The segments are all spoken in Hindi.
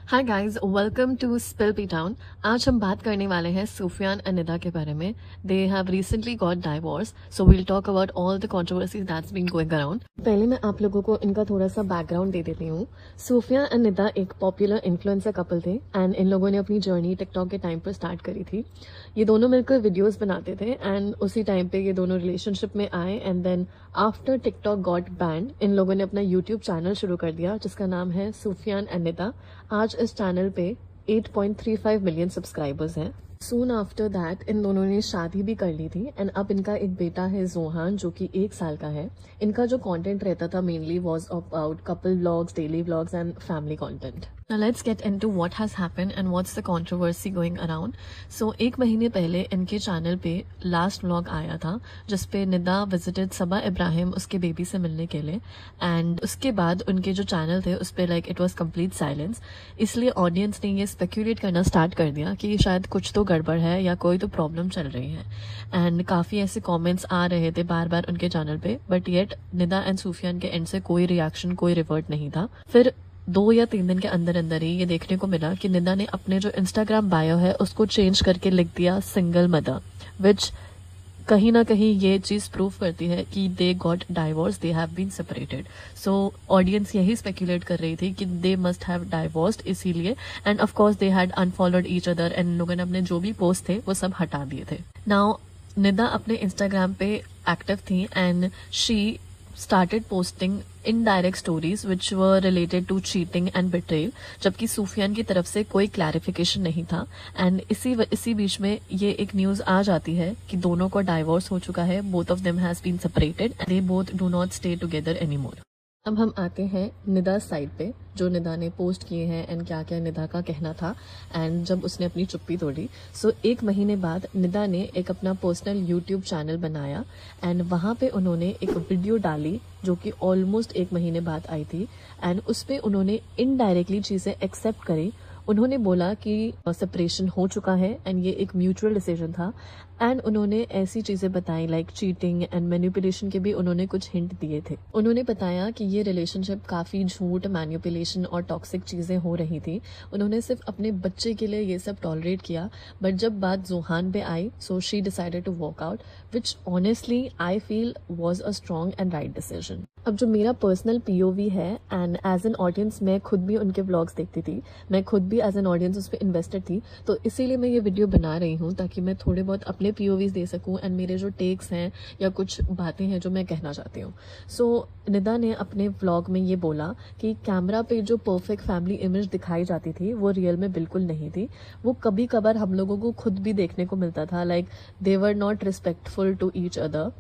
Hi guys, welcome to spill P town. आज हम बात करने वाले हैं सूफियान एंड निदा के बारे में। They have recently got divorce, so we'll talk about all the controversies that's been going around. पहले मैं आप लोगों को इनका थोड़ा सा बैकग्राउंड दे देती हूँ। सूफियान एंड निदा एक पॉपुलर इन्फ्लुएंसर कपल थे एंड इन लोगों ने अपनी जर्नी टिकटॉक के टाइम पर स्टार्ट करी थी। ये दोनों मिलकर वीडियोज बनाते थे एंड उसी टाइम पे ये दोनों रिलेशनशिप में आए and then after TikTok got banned इन लोगों ने अपना यूट्यूब चैनल शुरू कर दिया जिसका नाम है सूफियान एंड निदा। आज इस चैनल पे 8.35 मिलियन सब्सक्राइबर्स हैं। सून आफ्टर दैट इन दोनों ने शादी भी कर ली थी एंड अब इनका एक बेटा है जोहान जो कि 1 साल का है। इनका जो कंटेंट रहता था mainly was about couple vlogs, daily vlogs and family content. Now let's get into what has happened and what's the controversy going around. So 1 महीने पहले इनके चैनल पे लास्ट व्लॉग आया था जिसपे निदा विजिटेड सबा इब्राहिम उसके बेबी से मिलने के लिए एंड उसके बाद उनके जो चैनल थे उस पे like it was complete silence. इसलिए ऑडियंस ने ये स्पेक्यूलेट करना स्टार्ट कर दिया कि शायद कुछ तो गड़बड़ है या कोई तो प्रॉब्लम चल रही है एंड काफ़ी ऐसे कॉमेंट्स आ रहे थे बार बार उनके चैनल पे, but yet Nida and Sufiyan के एंड से कोई रिएक्शन, कोई रिवर्ट नहीं था। फिर 2 या 3 दिन के अंदर अंदर ही ये देखने को मिला कि निदा ने अपने जो इंस्टाग्राम बायो है उसको चेंज करके लिख दिया सिंगल मदर, विच कहीं ना कहीं ये चीज प्रूव करती है कि they got divorce, they have been separated. So audience यही स्पेक्यूलेट कर रही थी कि दे मस्ट हैव डाइवोर्स्ड, इसीलिए and of course they had unfollowed each other and लोगों ने अपने जो भी पोस्ट थे वो सब हटा दिए थे। नाउ निदा अपने इंस्टाग्राम पे एक्टिव थी and she started posting indirect stories which were related to cheating and betrayal, जबकि सूफियान की तरफ से कोई क्लैरिफिकेशन नहीं था एंड इसी बीच में ये एक न्यूज आ जाती है कि दोनों को डाइवोर्स हो चुका है, both of them has been separated and they both do not stay together anymore. अब हम आते हैं निदा साइड पे, जो निदा ने पोस्ट किए हैं एंड क्या क्या निदा का कहना था एंड जब उसने अपनी चुप्पी तोड़ी। सो 1 महीने बाद निदा ने एक अपना पर्सनल यूट्यूब चैनल बनाया एंड वहाँ पे उन्होंने एक वीडियो डाली जो कि ऑलमोस्ट 1 महीने बाद आई थी एंड उस पे उन्होंने इनडायरेक्टली चीज़ें एक्सेप्ट करी। उन्होंने बोला कि सेपरेशन हो चुका है एंड ये एक म्यूचुअल डिसीजन था एंड उन्होंने ऐसी चीजें बताई लाइक चीटिंग एंड मैनिपुलेशन के भी उन्होंने कुछ हिंट दिए थे। उन्होंने बताया कि ये रिलेशनशिप काफी झूठ, मैनिपुलेशन और टॉक्सिक चीजें हो रही थी। उन्होंने सिर्फ अपने बच्चे के लिए ये सब टॉलरेट किया, बट जब बात जोहान पे आई so she decided to walk out, which honestly I feel was a strong and right decision. अब जो मेरा पर्सनल पीओवी है एंड एज एन ऑडियंस मैं खुद भी उनके व्लॉग्स देखती थी, मैं खुद भी एज एन ऑडियंस उस पर इन्वेस्टेड थी, तो इसीलिए मैं ये वीडियो बना रही हूँ ताकि मैं थोड़े बहुत अपने पीओवीज दे सकूँ एंड मेरे जो टेक्स हैं या कुछ बातें हैं जो मैं कहना चाहती हूँ। सो निदा ने अपने व्लॉग में ये बोला कि कैमरा पे जो परफेक्ट फैमिली इमेज दिखाई जाती थी वो रियल में बिल्कुल नहीं थी। वो कभी कभार हम लोगों को खुद भी देखने को मिलता था, like they were not respectful to each other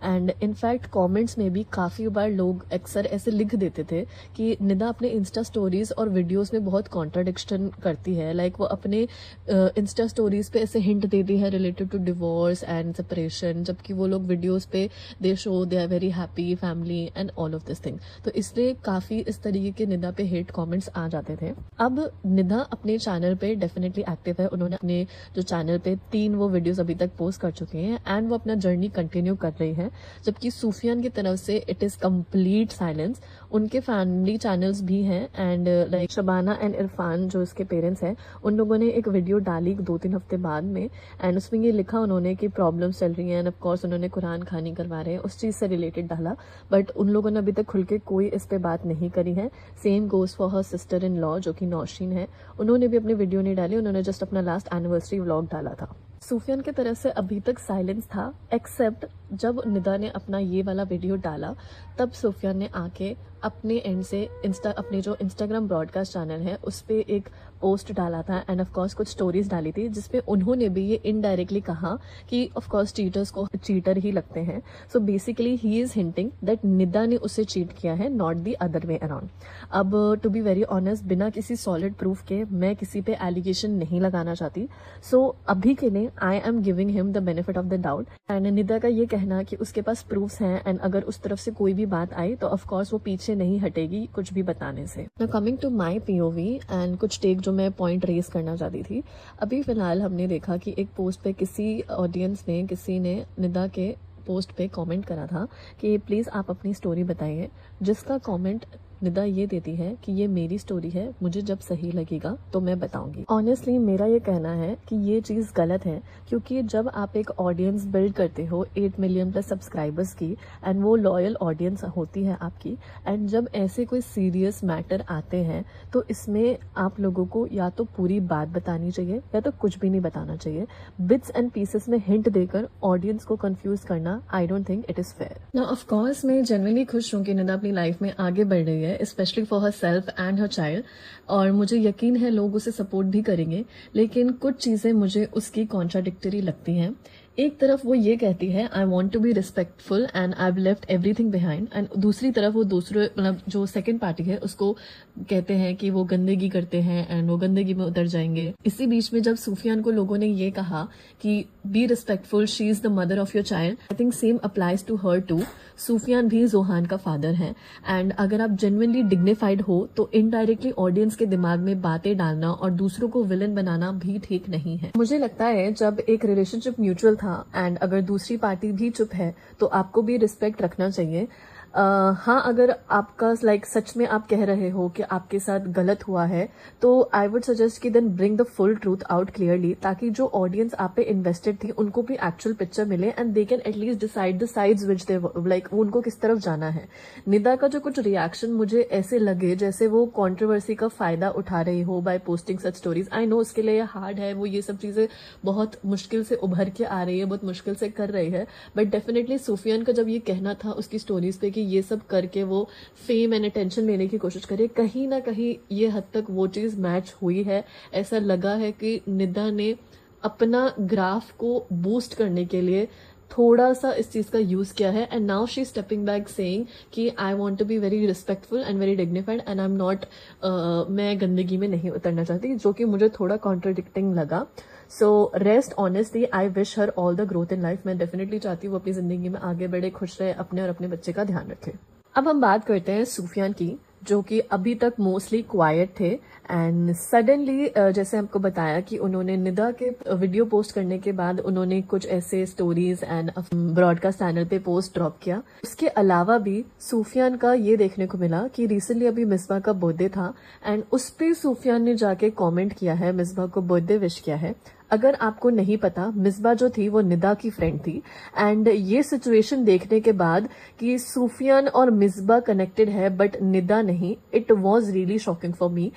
and in fact comments में भी काफ़ी बार लोग अक्सर ऐसे लिख देते थे कि निदा अपने इंस्टा स्टोरीज और वीडियोस में बहुत कॉन्ट्राडिक्शन करती है, लाइक वो अपने इंस्टा स्टोरीज पे ऐसे हिंट देती है related to divorce and separation, जबकि वो लोग वीडियोस पे they show they are very happy family and all of this thing. तो इसलिए काफ़ी इस तरीके के निदा पे हेट कॉमेंट्स आ जाते थे। अब निदा अपने चैनल पे डेफिनेटली एक्टिव है, उन्होंने अपने जो चैनल पे 3 वो वीडियोस अभी तक पोस्ट कर चुके हैं एंड वो अपना जर्नी कंटिन्यू कर रही है, जबकि सूफियान की तरफ से इट इज कंप्लीट साइलेंस। उनके फैमिली चैनल्स भी हैं and like Shabana and Irfan जो इसके पेरेंट्स हैं, उन लोगों ने एक वीडियो डाली 2-3 हफ्ते बाद में एंड उसमें ये लिखा उन्होंने कि प्रॉब्लम्स चल रही हैं एंड ऑफ कोर्स उन्होंने कुरान खानी करवा रहे हैं, उस चीज़ से रिलेटेड डाला, बट उन लोगों ने अभी तक खुल के कोई इस पे बात नहीं करी है। Same goes for her sister in law जो कि नौशीन है, उन्होंने भी अपनी वीडियो नहीं डाली, उन्होंने जस्ट अपना लास्ट एनिवर्सरी व्लॉग डाला था। सूफियान की तरफ से अभी तक साइलेंस था, एक्सेप्ट जब निदा ने अपना ये वाला वीडियो डाला तब सूफियान ने आके अपने एंड से अपने जो इंस्टाग्राम ब्रॉडकास्ट चैनल है उस पर एक पोस्ट डाला था एंड ऑफ कोर्स कुछ स्टोरीज डाली थी जिसपे उन्होंने भी ये इनडायरेक्टली कहा कि ऑफ कोर्स चीटर्स को चीटर ही लगते हैं। So basically he is hinting that Nida ने उसे चीट किया है, not the other way around. अब टू बी वेरी ऑनेस्ट, बिना किसी सॉलिड प्रूफ के मैं किसी पे एलिगेशन नहीं लगाना चाहती। सो अभी के लिए I am giving him the benefit of the doubt and Nida का ये कहना कि उसके पास प्रूफ्स हैं एंड अगर उस तरफ से कोई भी बात आई तो ऑफ कोर्स वो पीछे नहीं हटेगी कुछ भी बताने से। Now coming to my POV and कुछ टेक जो मैं पॉइंट रेज करना चाहती थी। अभी फिलहाल हमने देखा कि एक पोस्ट पे किसी ने निदा के पोस्ट पे कमेंट करा था कि प्लीज़ आप अपनी स्टोरी बताइए, जिसका कमेंट निदा ये देती है कि ये मेरी स्टोरी है, मुझे जब सही लगेगा तो मैं बताऊंगी। ऑनेस्टली मेरा ये कहना है कि ये चीज़ गलत है, क्योंकि जब आप एक ऑडियंस बिल्ड करते हो 8 मिलियन प्लस सब्सक्राइबर्स की, एंड वो लॉयल ऑडियंस होती है आपकी, एंड जब ऐसे कोई सीरियस मैटर आते हैं तो इसमें आप लोगों को या तो पूरी बात बतानी चाहिए या तो कुछ भी नहीं बताना चाहिए। बिट्स एंड पीसेस में हिंट देकर ऑडियंस को कंफ्यूज करना, I don't think it is fair. Now of course मैं जेन्युइनली खुश हूँ कि निदा अपनी लाइफ में आगे बढ़ रही है, specially for her self and her child, और मुझे यकीन है लोग उसे सपोर्ट भी करेंगे। लेकिन कुछ चीजें मुझे उसकी कॉन्ट्राडिक्टरी लगती हैं। एक तरफ वो ये कहती है I want to be respectful and I have left everything behind, and दूसरी तरफ वो दूसरे मतलब जो सेकंड पार्टी है उसको कहते हैं कि वो गंदगी करते हैं एंड वो गंदगी में उतर जाएंगे। इसी बीच में जब सूफियान को लोगों ने ये कहा कि be respectful, she is the mother of your child, I think same applies to her too. Sufiyan भी जोहान का फादर है, एंड अगर आप जेन्युइनली डिग्निफाइड हो तो इनडायरेक्टली ऑडियंस के दिमाग में बातें डालना और दूसरों को विलन बनाना भी ठीक नहीं है। मुझे लगता है जब एक रिलेशनशिप म्यूचुअल था एंड अगर दूसरी पार्टी भी चुप है तो आपको भी रिस्पेक्ट रखना चाहिए। हाँ, अगर आपका सच में आप कह रहे हो कि आपके साथ गलत हुआ है तो आई वुड सजेस्ट कि then bring the full truth out clearly, ताकि जो ऑडियंस आप पे इन्वेस्टेड थी उनको भी एक्चुअल पिक्चर मिले and they can at least decide the sides which they उनको किस तरफ जाना है। निदा का जो कुछ रिएक्शन मुझे ऐसे लगे जैसे वो कंट्रोवर्सी का फायदा उठा रही हो by posting such stories. I know उसके लिए हार्ड है, वो ये सब चीजें बहुत मुश्किल से उभर के आ रही है, बहुत मुश्किल से कर रही है, बट डेफिनेटली सूफियान का जब ये कहना था उसकी स्टोरीज पे कि ये सब करके वो फेम एंड अटेंशन लेने की कोशिश करे, कहीं ना कहीं ये हद तक वो चीज मैच हुई है। ऐसा लगा है कि निदा ने अपना ग्राफ को बूस्ट करने के लिए थोड़ा सा इस चीज का यूज किया है, and now she stepping back saying कि I want to be very respectful and very dignified and I am not, मैं गंदगी में नहीं उतरना चाहती, जो कि मुझे थोड़ा कॉन्ट्रडिक्टिंग लगा। So rest honestly, I wish her all the growth in life. मैं डेफिनेटली चाहती हूँ वो अपनी जिंदगी में आगे बढ़े, खुश रहे, अपने और अपने बच्चे का ध्यान रखे। अब हम बात करते हैं सूफियान की, जो कि अभी तक मोस्टली क्वाइट थे एंड सडनली जैसे हमको बताया कि उन्होंने निदा के वीडियो पोस्ट करने के बाद उन्होंने कुछ ऐसे स्टोरीज एंड ब्रॉडकास्ट चैनल पे पोस्ट ड्रॉप किया। उसके अलावा भी सूफियान का ये देखने को मिला कि रिसेंटली अभी मिसबा का बर्थडे था एंड उस पे सूफियान ने जाके कमेंट किया है, मिसबा को बर्थडे विश किया है। अगर आपको नहीं पता, मिसबा जो थी वो निदा की फ्रेंड थी, एंड ये सिचुएशन देखने के बाद कि सूफियान और मिसबा कनेक्टेड है बट निदा नहीं, it was really shocking for me.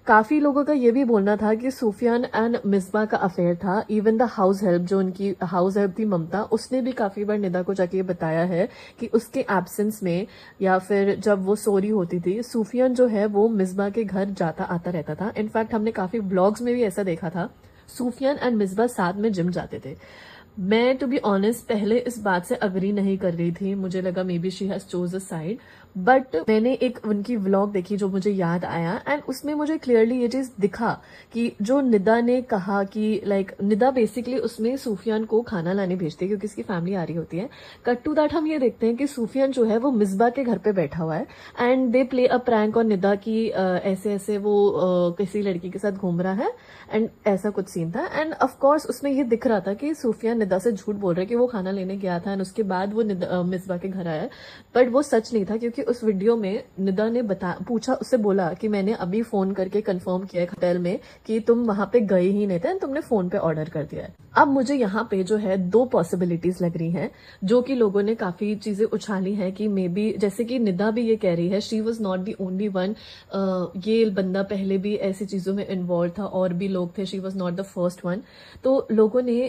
काफी लोगों का ये भी बोलना था कि सूफियान एंड मिसबा का अफेयर था। इवन द हाउस हेल्प, जो उनकी हाउस हेल्प थी ममता, उसने भी काफी बार निदा को जाके बताया है कि उसके एब्सेंस में या फिर जब वो सोरी होती थी, सूफियान जो है वो मिसबा के घर जाता आता रहता था। इनफैक्ट हमने काफी ब्लॉग्स में भी ऐसा देखा था, सूफियान एंड मिसबा साथ में जिम जाते थे। मैं टू बी ऑनेस्ट पहले इस बात से अग्री नहीं कर रही थी, मुझे लगा may be she has chose a side, but मैंने एक उनकी व्लॉग देखी जो मुझे याद आया एंड उसमें मुझे क्लियरली ये चीज दिखा कि जो निदा ने कहा कि निदा बेसिकली उसमें सूफियान को खाना लाने भेजती है क्योंकि उसकी फैमिली आ रही होती है। कट टू दैट हम ये देखते हैं कि सूफियान जो है वो मिसबा के घर पे बैठा हुआ है and they play a prank on Nida की ऐसे ऐसे वो किसी लड़की के साथ घूम रहा है एंड ऐसा कुछ सीन था। एंड ऑफकोर्स उसमें ये दिख रहा था कि सूफियान निदा से झूठ बोल रहा है कि वो खाना लेने गया था एंड उसके बाद वो मिसबा के घर आया, बट वो सच नहीं था क्योंकि उस वीडियो में निदा ने पूछा, उससे बोला कि मैंने अभी फोन करके कंफर्म किया है होटल में कि तुम वहां पे गए ही नहीं थे, तुमने फोन पे ऑर्डर कर दिया है। अब मुझे यहाँ पे जो है दो पॉसिबिलिटीज लग रही हैं जो कि लोगों ने काफी चीजें उछाली हैं कि मे बी, जैसे कि निदा भी ये कह रही है she was not the only one, ये बंदा पहले भी ऐसी चीजों में इन्वॉल्व था और भी लोग थे, she was not the first one. तो लोगों ने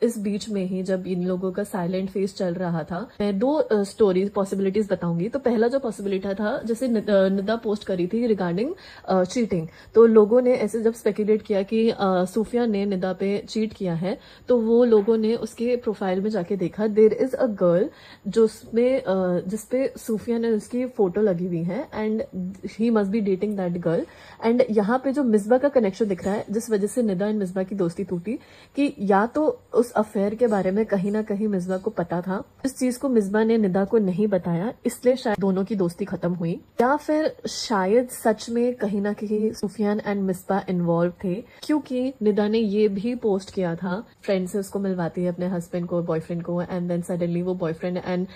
इस बीच में ही जब इन लोगों का साइलेंट फेस चल रहा था, मैं दो स्टोरीज पॉसिबिलिटीज बताऊंगी। तो पहला जो पॉसिबिलिटी था, जैसे निदा पोस्ट करी थी रिगार्डिंग चीटिंग, तो लोगों ने ऐसे जब स्पेकुलेट किया कि सूफिया ने निदा पे चीट किया है, तो वो लोगों ने उसके प्रोफाइल में जाके देखा, देयर इज अ गर्ल जिसपे सूफिया ने उसकी फोटो लगी हुई है and he must be dating that girl. And यहाँ पे जो मिसबा का कनेक्शन दिख रहा है जिस वजह से निदा एंड मिसबा की दोस्ती टूटी, कि या तो उस अफेयर के बारे में कहीं ना कहीं मिसबा को पता था, इस चीज को मिसबा ने निदा को नहीं बताया, इसलिए शायद दोनों की दोस्ती खत्म हुई, या फिर शायद सच में कहीं ना कहीं सुफियान एंड मिसबा इन्वॉल्व थे, क्योंकि निदा ने ये भी पोस्ट किया था, फ्रेंड से उसको मिलवाती है अपने हस्बैंड को, बॉयफ्रेंड को, एंड देन सडनली वो बॉयफ्रेंड एंड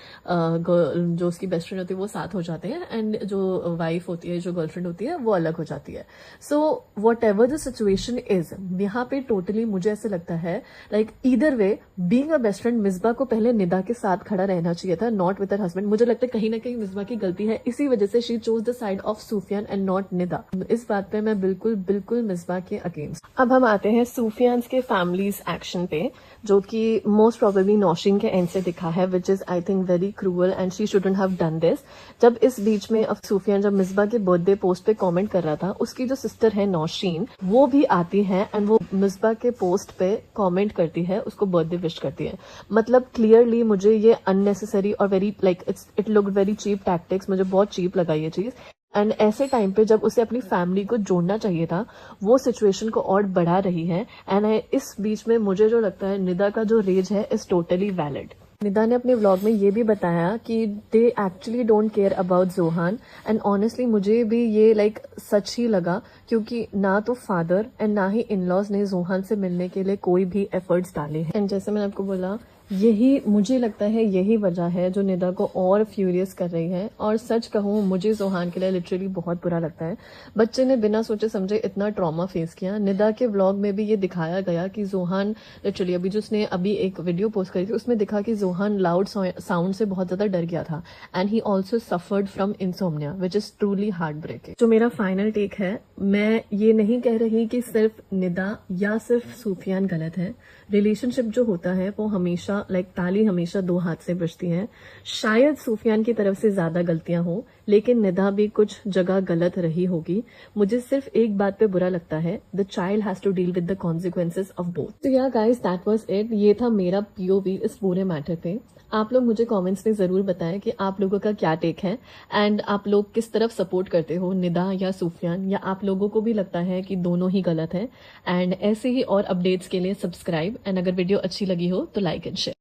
जो उसकी बेस्ट फ्रेंड होती है वो साथ हो जाते हैं, एंड जो वाइफ होती है, जो गर्लफ्रेंड होती है, वो अलग हो जाती है। So what ever the situation is, यहाँ पे टोटली मुझे ऐसे लगता है like either way being a best friend Misbah को पहले निदा के साथ खड़ा रहना चाहिए था, नॉट विद हर हस्बैंड। मुझे लगता है कहीं ना कहीं मिसबा की गलती है, इसी वजह से she chose the side of Sufiyan and not Nida. इस बात पे मैं बिल्कुल बिल्कुल मिसबा के अगेंस्ट। अब हम आते हैं सूफियान के फैमिलीज एक्शन पे, जो कि मोस्ट प्रोबेबली नौशीन के एंड से दिखा है, which is I think very cruel and she shouldn't have done this. जब इस बीच में अब सूफियान जब मिसबा के बर्थडे पोस्ट पे कमेंट कर रहा था, उसकी जो सिस्टर है नौशीन, वो भी आती है एंड वो मिसबा के पोस्ट पे कमेंट करती है, उसको बर्थडे विश करती है। मतलब क्लियरली मुझे ये अननेसेसरी और very like it look very cheap tactics, मुझे बहुत चीप लगा ये चीज। एंड ऐसे टाइम पे जब उसे अपनी फैमिली को जोड़ना चाहिए था, वो सिचुएशन को और बढ़ा रही है। एंड इस बीच में मुझे जो लगता है निदा का जो रेज है इज टोटली वैलिड। निदा ने अपने व्लॉग में ये भी बताया कि they actually don't care about Johan, and honestly मुझे भी ये लाइक सच ही लगा, क्योंकि ना तो फादर एंड ना ही इन लॉज ने जोहान से मिलने के लिए कोई भी एफर्ट्स डाले हैं। एंड जैसे मैंने आपको बोला, यही मुझे लगता है यही वजह है जो निदा को और फ्यूरियस कर रही है। और सच कहूँ, मुझे जोहान के लिए लिटरली बहुत बुरा लगता है। बच्चे ने बिना सोचे समझे इतना ट्रॉमा फेस किया। निदा के व्लॉग में भी ये दिखाया गया कि जोहान लिटरली अभी एक वीडियो पोस्ट करी थी, उसमें दिखा कि जोहान लाउड साउंड से बहुत ज्यादा डर गया था, and he also suffered from insomnia, which is truly heartbreaking. जो मेरा फाइनल टेक है, मैं ये नहीं कह रही कि सिर्फ निदा या सिर्फ सूफियान गलत है। रिलेशनशिप जो होता है वो हमेशा ताली हमेशा दो हाथ से बजती है। शायद सूफियान की तरफ से ज्यादा गलतियां हो, लेकिन निदा भी कुछ जगह गलत रही होगी। मुझे सिर्फ एक बात पे बुरा लगता है, the child has to deal with the consequences of both. तो yeah guys, that was it. ये था मेरा पीओवी इस पूरे मैटर पे। आप लोग मुझे कमेंट्स में जरूर बताएं कि आप लोगों का क्या टेक है, एंड आप लोग किस तरफ सपोर्ट करते हो, निदा या सूफियान, या आप लोगों को भी लगता है कि दोनों ही गलत है। एंड ऐसे ही और अपडेट्स के लिए सब्सक्राइब, एंड अगर वीडियो अच्छी लगी हो तो लाइक एंड शेयर।